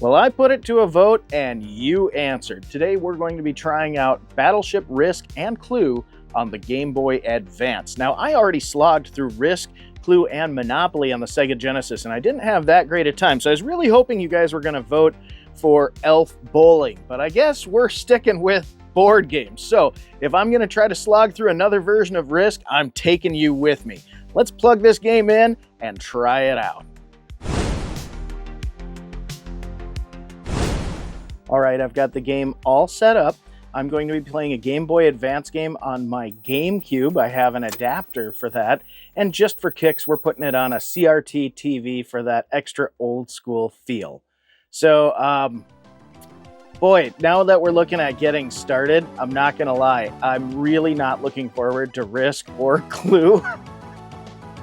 Well, I put it to a vote and you answered. Today we're going to be trying out Battleship, Risk, and Clue on the Game Boy Advance. Now, I already slogged through Risk, Clue, and Monopoly on the Sega Genesis, and I didn't have that great a time, so I was really hoping you guys were going to vote for Elf Bowling, but I guess we're sticking with board games. So if I'm going to try to slog through another version of Risk, I'm taking you with me. Let's plug this game in and try it out. All right, I've got the game all set up. I'm going to be playing a Game Boy Advance game on my GameCube. I have an adapter for that. And just for kicks, we're putting it on a CRT TV for that extra old school feel. So, boy, now that we're looking at getting started, I'm not going to lie. I'm really not looking forward to Risk or Clue.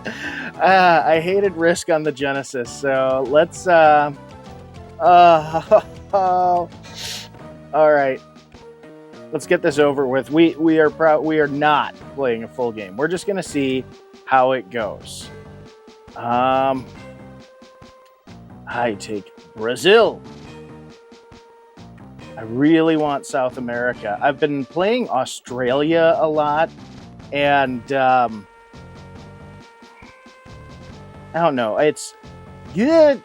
I hated Risk on the Genesis, so let's... all right, let's get this over with. We are not playing a full game. We're just gonna see how it goes. I take Brazil. I really want South America. I've been playing Australia a lot, and I don't know. It's good.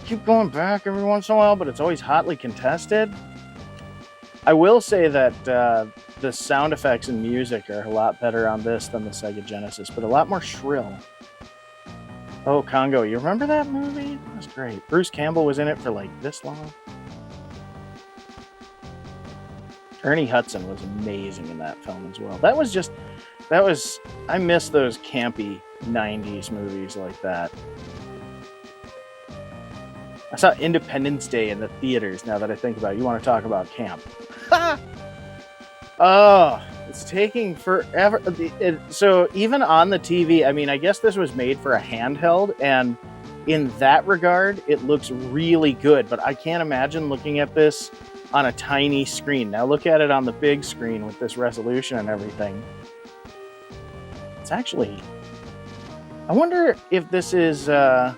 Keep going back every once in a while, but it's always hotly contested. I will say that the sound effects and music are a lot better on this than the Sega Genesis, but a lot more shrill. Oh, Congo, you remember that movie? That was great. Bruce Campbell was in it for like this long. Ernie Hudson was amazing in that film as well. I miss those campy 90s movies like that. I saw Independence Day in the theaters, now that I think about it. You want to talk about camp. Oh, it's taking forever. So even on the TV, I mean, I guess this was made for a handheld, and in that regard, it looks really good. But I can't imagine looking at this on a tiny screen. Now look at it on the big screen with this resolution and everything. It's actually... I wonder if this is... a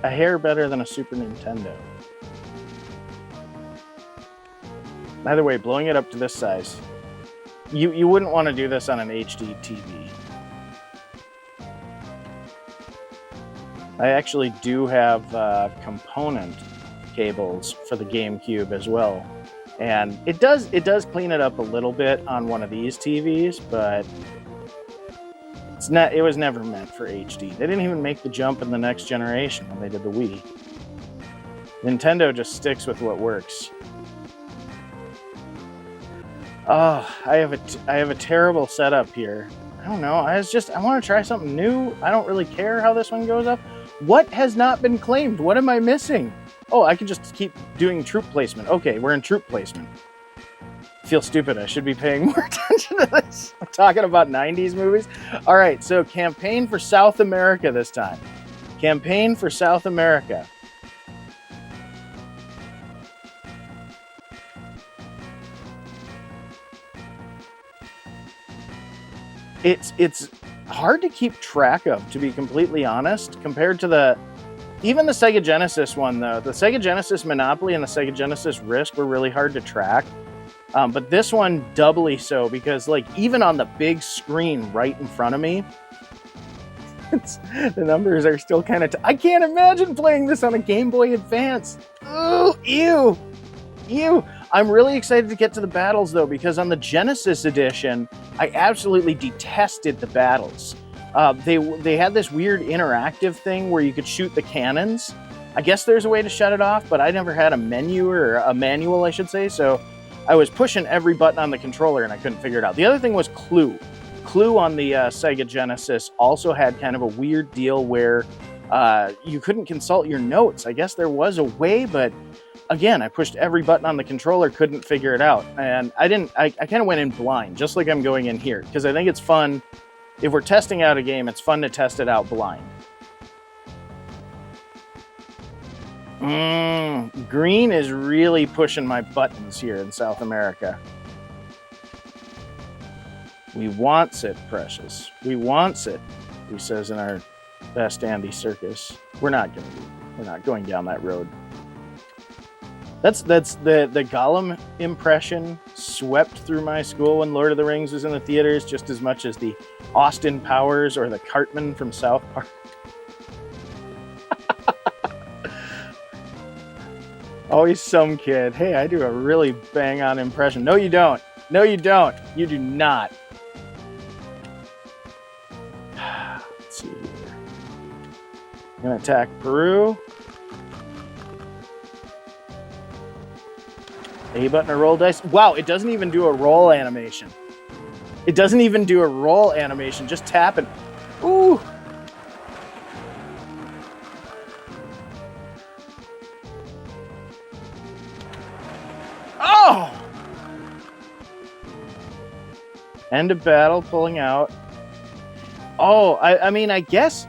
hair better than a Super Nintendo. By the way, blowing it up to this size, you wouldn't want to do this on an HD TV. I actually do have component cables for the GameCube as well, and it does clean it up a little bit on one of these TVs, but it was never meant for HD. They didn't even make the jump in the next generation when they did the Wii. Nintendo just sticks with what works. Oh, I have a terrible setup here. I don't know. I want to try something new. I don't really care how this one goes up. What has not been claimed? What am I missing? Oh, I can just keep doing troop placement. Okay, we're in troop placement. I feel stupid. I should be paying more attention to this. I'm talking about 90s movies. All right, so campaign for South America this time. Campaign for South America. It's hard to keep track of, to be completely honest, compared to even the Sega Genesis one, though. The Sega Genesis Monopoly and the Sega Genesis Risk were really hard to track. But this one doubly so, because like even on the big screen right in front of me, the numbers are still kind of... I can't imagine playing this on a Game Boy Advance. Ooh, ew. I'm really excited to get to the battles, though, because on the Genesis edition, I absolutely detested the battles. They had this weird interactive thing where you could shoot the cannons. I guess there's a way to shut it off, but I never had a menu, or a manual, I should say, so I was pushing every button on the controller and I couldn't figure it out. The other thing was Clue. Clue on the Sega Genesis also had kind of a weird deal where you couldn't consult your notes. I guess there was a way, but again, I pushed every button on the controller, couldn't figure it out. And I kind of went in blind, just like I'm going in here, because I think it's fun. If we're testing out a game, it's fun to test it out blind. Green is really pushing my buttons here in South America. We wants it, precious. We wants it, he says in our best Andy Serkis. We're not going to do it. We're not going down that road. That's the Gollum impression swept through my school when Lord of the Rings was in the theaters just as much as the Austin Powers or the Cartman from South Park. Always some kid. Hey, I do a really bang-on impression. No, you don't. No, you don't. You do not. Let's see here. I'm going to attack Peru. A button or roll dice. Wow, it doesn't even do a roll animation. It doesn't even do a roll animation. Just tapping. Ooh. Oh! End of battle, pulling out. Oh, I mean, I guess.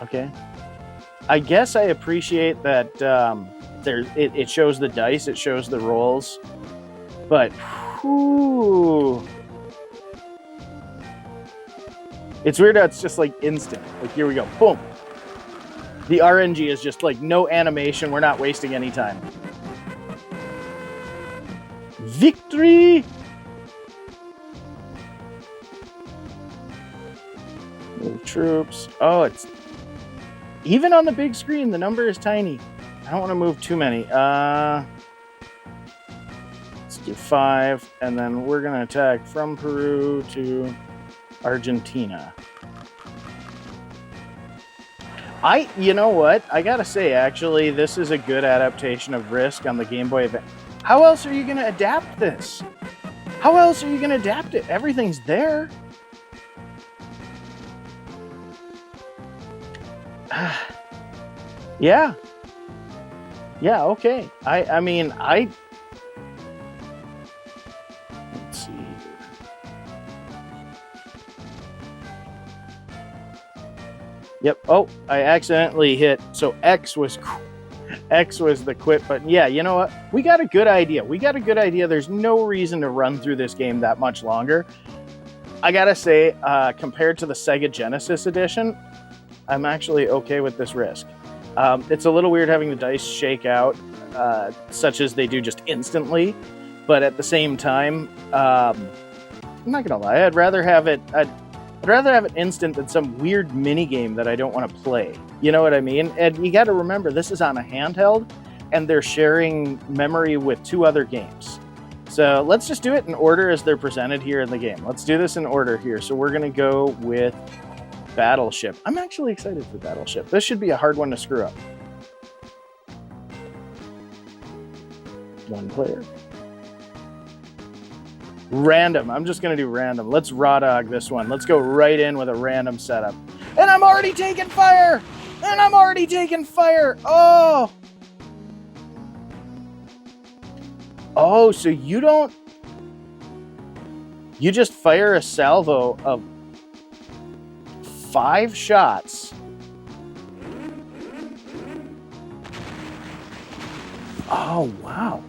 Okay. I guess I appreciate that it shows the dice, it shows the rolls, but whew, it's weird how it's just like instant. Like, here we go, boom. The RNG is just like no animation. We're not wasting any time. Victory! Move troops. Oh, it's even on the big screen, the number is tiny. I don't want to move too many. Let's do 5, and then we're going to attack from Peru to Argentina. You know what? I gotta say, actually, this is a good adaptation of Risk on the Game Boy Advance. How else are you going to adapt this? How else are you going to adapt it? Everything's there. Yeah. Yeah, okay. I mean, let's see. Yep. Oh, I accidentally hit. So X was the quit button. Yeah, you know what? We got a good idea. There's no reason to run through this game that much longer. I gotta say, compared to the Sega Genesis edition, I'm actually okay with this Risk. It's a little weird having the dice shake out, such as they do just instantly, but at the same time, I'm not gonna lie, I'd rather have it instant than some weird mini game that I don't want to play. You know what I mean? And you got to remember, this is on a handheld, and they're sharing memory with 2 other games. So let's just do it in order as they're presented here in the game. Let's do this in order here. So we're gonna go with Battleship. I'm actually excited for Battleship. This should be a hard one to screw up. 1 player. Random. I'm just going to do random. Let's raw dog this one. Let's go right in with a random setup. And I'm already taking fire! Oh! Oh, so you don't... You just fire a salvo of 5 shots. Oh, wow.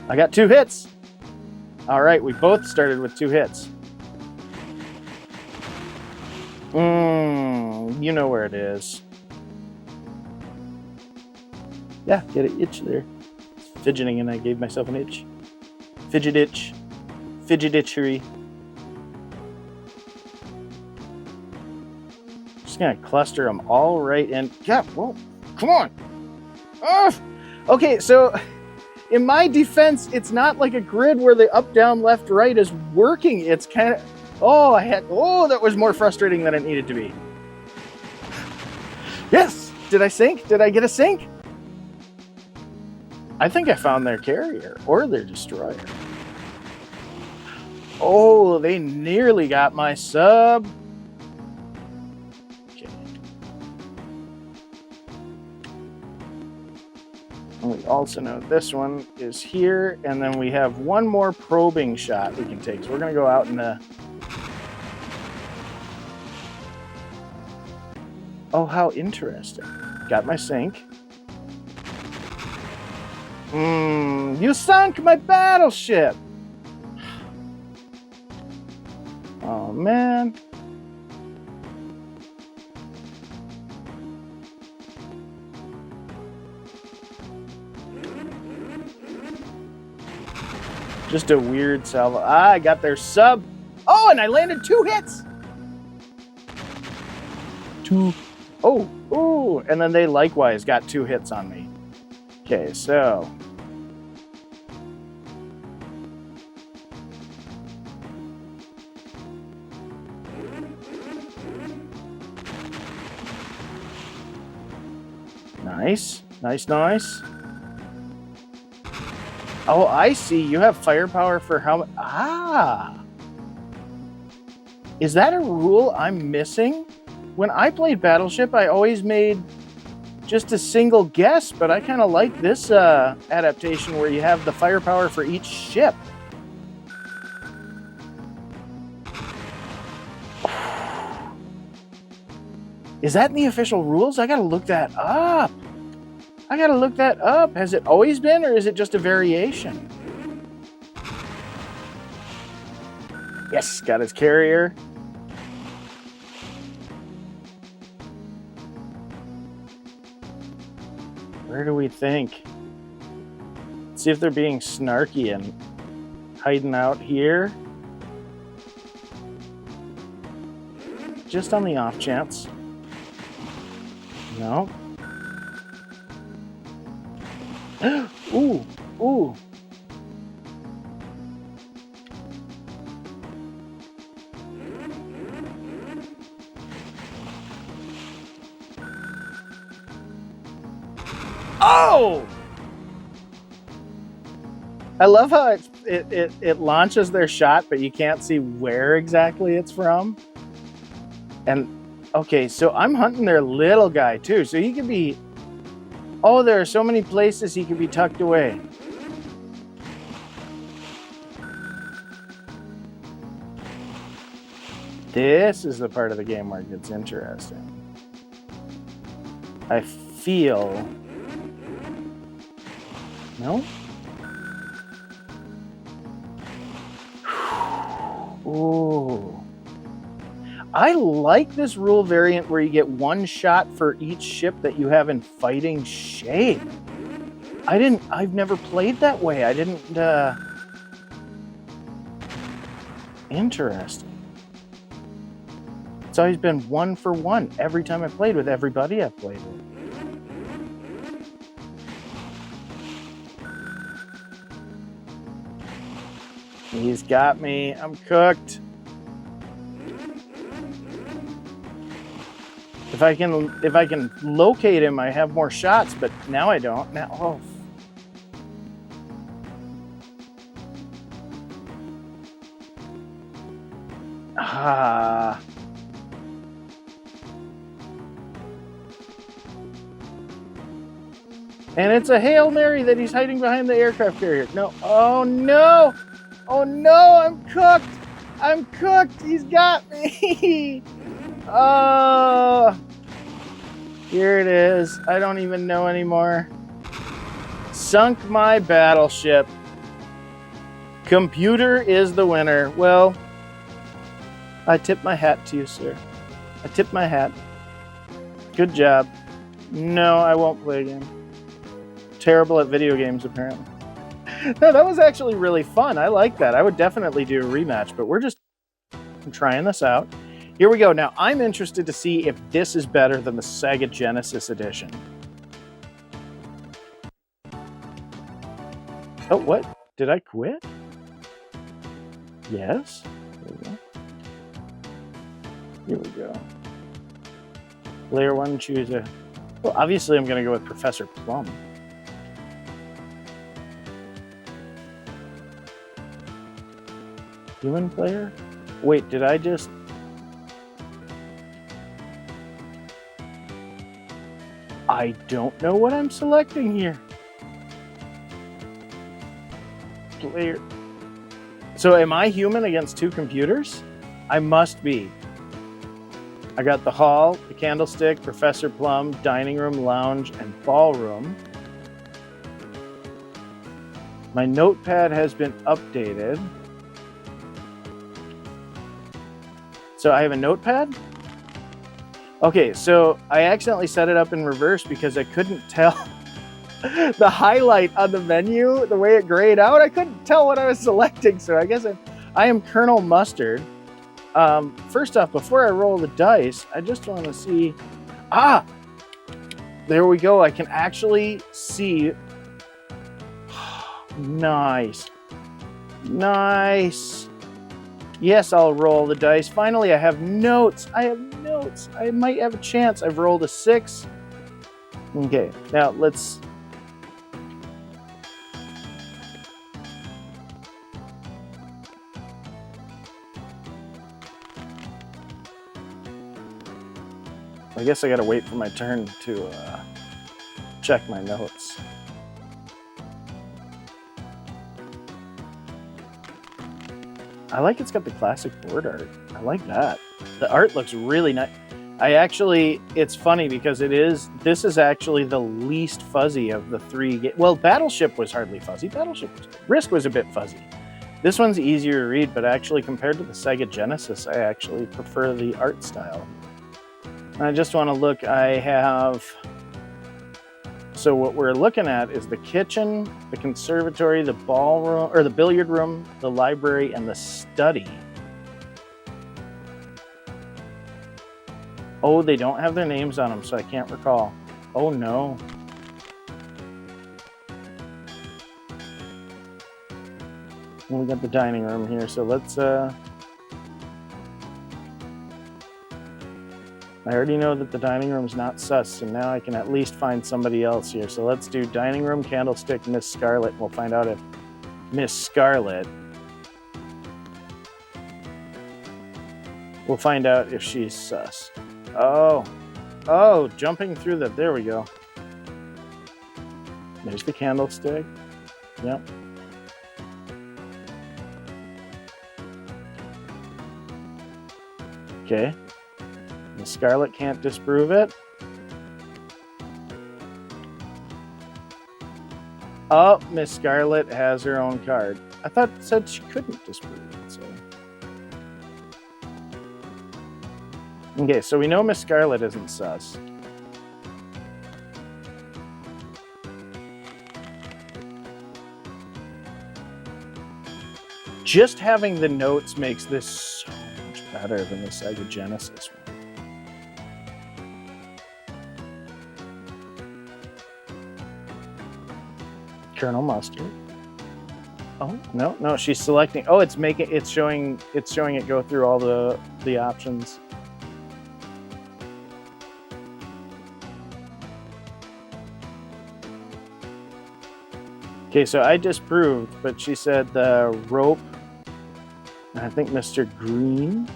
I got 2 hits. All right, we both started with 2 hits. You know where it is. Yeah, get an itch there. Fidgeting, and I gave myself an itch. Fidget itch. Fidget itchery. Just gonna cluster them all right in. Yeah, whoa, come on. Okay, so in my defense, it's not like a grid where the up, down, left, right is working. It's kind of, that was more frustrating than it needed to be. Yes, did I sink? Did I get a sink? I think I found their carrier or their destroyer. Oh, they nearly got my sub. Okay. And we also know this one is here, and then we have one more probing shot we can take. So we're going to go out in the... Oh, how interesting. Got my sink. You sunk my battleship! Oh, man. Just a weird salvo. Ah, I got their sub. Oh, and I landed 2 hits. 2. Oh, ooh. And then they likewise got 2 hits on me. Okay, so. Nice. Nice, nice. Oh, I see. You have firepower for how much? Ah. Is that a rule I'm missing? When I played Battleship, I always made just a single guess, but I kind of like this adaptation where you have the firepower for each ship. Is that in the official rules? I gotta look that up. Has it always been, or is it just a variation? Yes, got his carrier. Where do we think? Let's see if they're being snarky and hiding out here. Just on the off chance. No. Ooh, ooh. Oh! I love how it launches their shot, but you can't see where exactly it's from. And okay, so I'm hunting their little guy too, so he could be. Oh, there are so many places he could be tucked away. This is the part of the game where it gets interesting. I feel. No? Ooh. I like this rule variant where you get 1 shot for each ship that you have in fighting shape. I've never played that way. I didn't, Interesting. It's always been 1 for 1 every time I played with everybody I've played with. He's got me. I'm cooked. If I can locate him, I have more shots, but now I don't. Now, oh. Ah. And it's a Hail Mary that he's hiding behind the aircraft carrier. No. Oh, no. Oh, no. I'm cooked. I'm cooked. He's got me. Oh. Here it is. I don't even know anymore. Sunk my battleship. Computer is the winner. Well, I tip my hat to you, sir. I tip my hat. Good job. No, I won't play again. Terrible at video games, apparently. No, that was actually really fun. I like that. I would definitely do a rematch, but I'm trying this out. Here we go. Now, I'm interested to see if this is better than the Sega Genesis edition. Oh, what? Did I quit? Yes. Here we go. Layer 1, choose a... Well, obviously I'm going to go with Professor Plum. Human player? Wait, did I just... I don't know what I'm selecting here. Player. So am I human against 2 computers? I must be. I got the hall, the candlestick, Professor Plum, dining room, lounge, and ballroom. My notepad has been updated. So I have a notepad? Okay, so I accidentally set it up in reverse because I couldn't tell the highlight on the menu, the way it grayed out, I couldn't tell what I was selecting. So I guess I am Colonel Mustard. First off, before I roll the dice, I just want to see. Ah, there we go. I can actually see. Nice. Nice. Yes, I'll roll the dice. Finally, I have notes. I have notes. I might have a chance. I've rolled a 6. Okay, now let's... I guess I gotta wait for my turn to check my notes. I like it's got the classic board art. I like that. The art looks really nice. It's funny because this is actually the least fuzzy of the 3. Well, Battleship was hardly fuzzy. Risk was a bit fuzzy. This one's easier to read, but actually compared to the Sega Genesis, I actually prefer the art style. And I just want to look, so what we're looking at is the kitchen, the conservatory, the ballroom, or the billiard room, the library, and the study. Oh, they don't have their names on them, so I can't recall. Oh, no. And we got the dining room here, so let's... I already know that the dining room's not sus, so now I can at least find somebody else here. So let's do dining room, candlestick, Miss Scarlet, and we'll find out if Miss Scarlet... We'll find out if she's sus. Oh, jumping through the... There we go. There's the candlestick. Yep. Okay. Miss Scarlet can't disprove it. Oh, Miss Scarlet has her own card. I thought it said she couldn't disprove it, so... Okay, so we know Miss Scarlet isn't sus. Just having the notes makes this so much better than the Sega Genesis one. Colonel Mustard. Oh, no, she's selecting. Oh, it's showing it go through all the options. Okay, so I disproved, but she said the rope, and I think Mr. Green.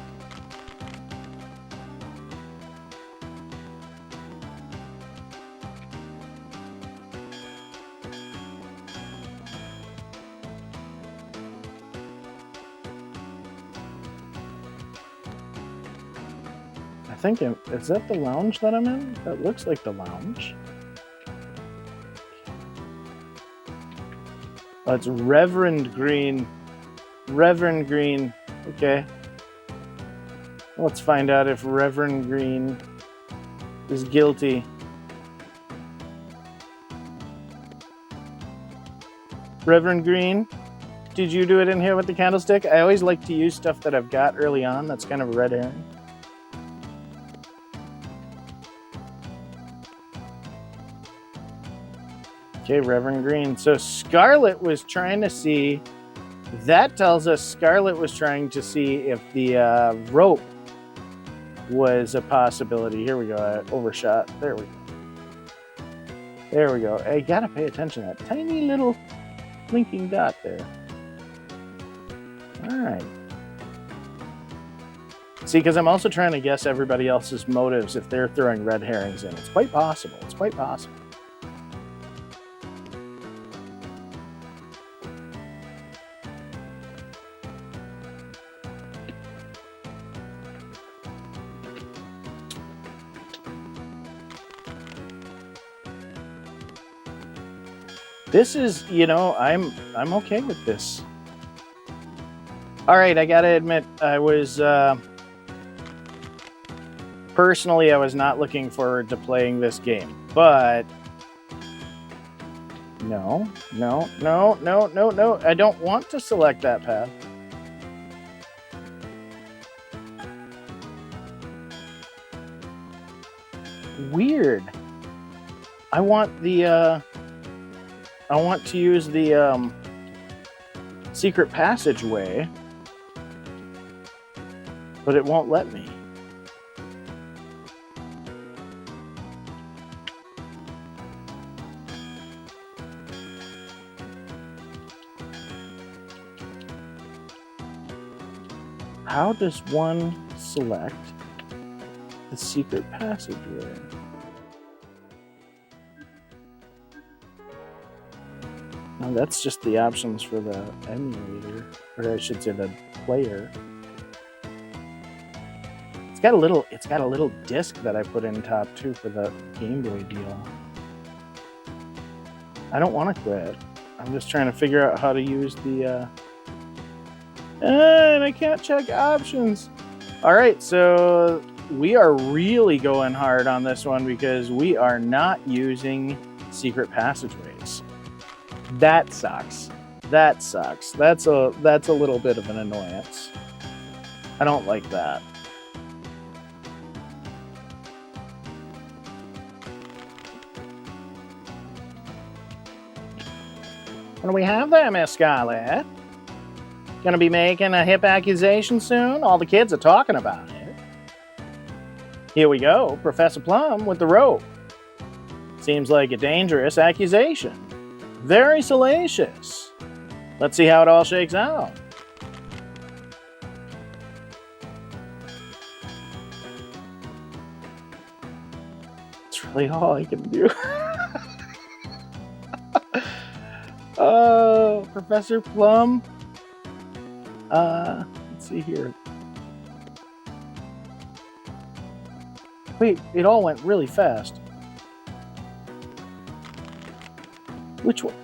I think, is that the lounge that I'm in? That looks like the lounge. Oh, it's Reverend Green. Reverend Green. Okay. Let's find out if Reverend Green is guilty. Reverend Green, did you do it in here with the candlestick? I always like to use stuff that I've got early on. That's kind of a red herring. Okay, Reverend Green. So Scarlet was trying to see... That tells us Scarlet was trying to see if the rope was a possibility. Here we go. I overshot. There we go. There we go. I gotta pay attention to that tiny little blinking dot there. All right. See, because I'm also trying to guess everybody else's motives if they're throwing red herrings in. It's quite possible. It's quite possible. This is, I'm okay with this. All right, I gotta admit, I was personally, I was not looking forward to playing this game, but No, no, no, no, no, no. I don't want to select that path. Weird. I want the, I want to use the, secret passageway, but it won't let me. How does one select the secret passageway? No, that's just the options for the emulator, or I should say the player. It's got a little disc that I put in top too for the Game Boy deal. I don't want to quit. I'm just trying to figure out how to use the and I can't check options. All right, so we are really going hard on this one because we are not using secret passageways. That sucks. That sucks. That's a little bit of an annoyance. I don't like that. What do we have there, Miss Scarlet? Gonna be making a hip accusation soon? All the kids are talking about it. Here we go, Professor Plum with the rope. Seems like a dangerous accusation. Very salacious. Let's see how it all shakes out. It's really all I can do. Oh, Professor Plum. Let's see here. Wait, it all went really fast. Which one?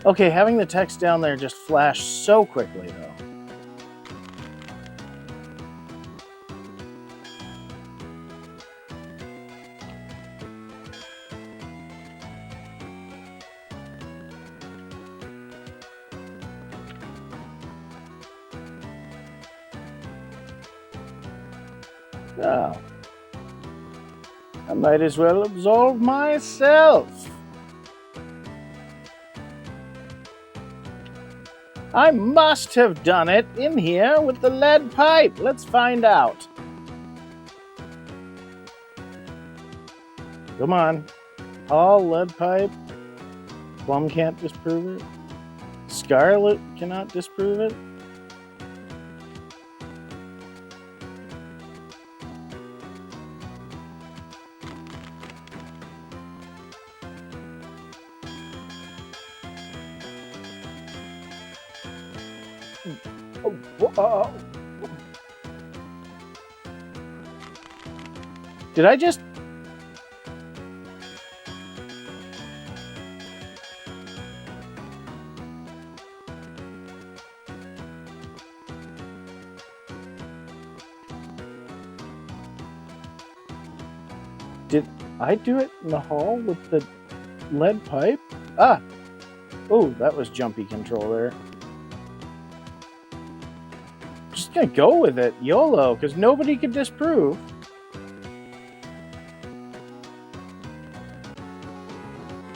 Okay, having the text down there just flashed so quickly, though. Oh. I might as well absolve myself. I must have done it in here with the lead pipe. Let's find out. Come on. All lead pipe. Plum can't disprove it. Scarlet cannot disprove it. Oh. Did I just... Did I do it in the hall with the lead pipe? Ah! Oh, that was jumpy control there. Just gonna go with it, YOLO, because nobody could disprove.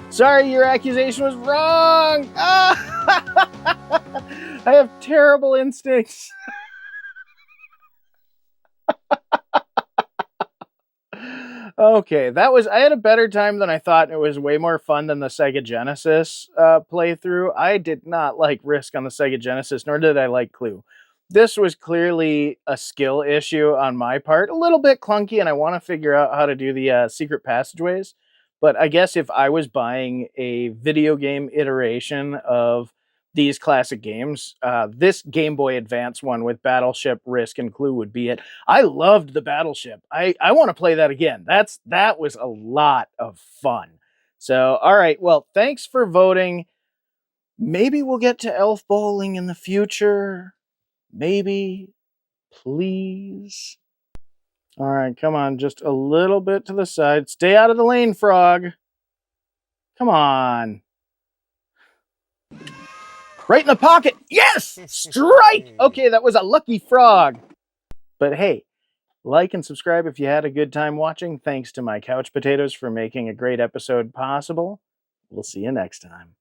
Sorry, your accusation was wrong! Ah! I have terrible instincts. Okay, I had a better time than I thought. It was way more fun than the Sega Genesis playthrough. I did not like Risk on the Sega Genesis, nor did I like Clue. This was clearly a skill issue on my part, a little bit clunky, and I want to figure out how to do the secret passageways. But I guess if I was buying a video game iteration of these classic games, this Game Boy Advance one with Battleship, Risk, and Clue would be it. I loved the Battleship. I want to play that again. That was a lot of fun. So, all right. Well, thanks for voting. Maybe we'll get to Elf Bowling in the future. Maybe. Please. All right, come on. Just a little bit to the side. Stay out of the lane, Frog. Come on. Right in the pocket. Yes! Strike! Okay, that was a lucky frog. But hey, like and subscribe if you had a good time watching. Thanks to my couch potatoes for making a great episode possible. We'll see you next time.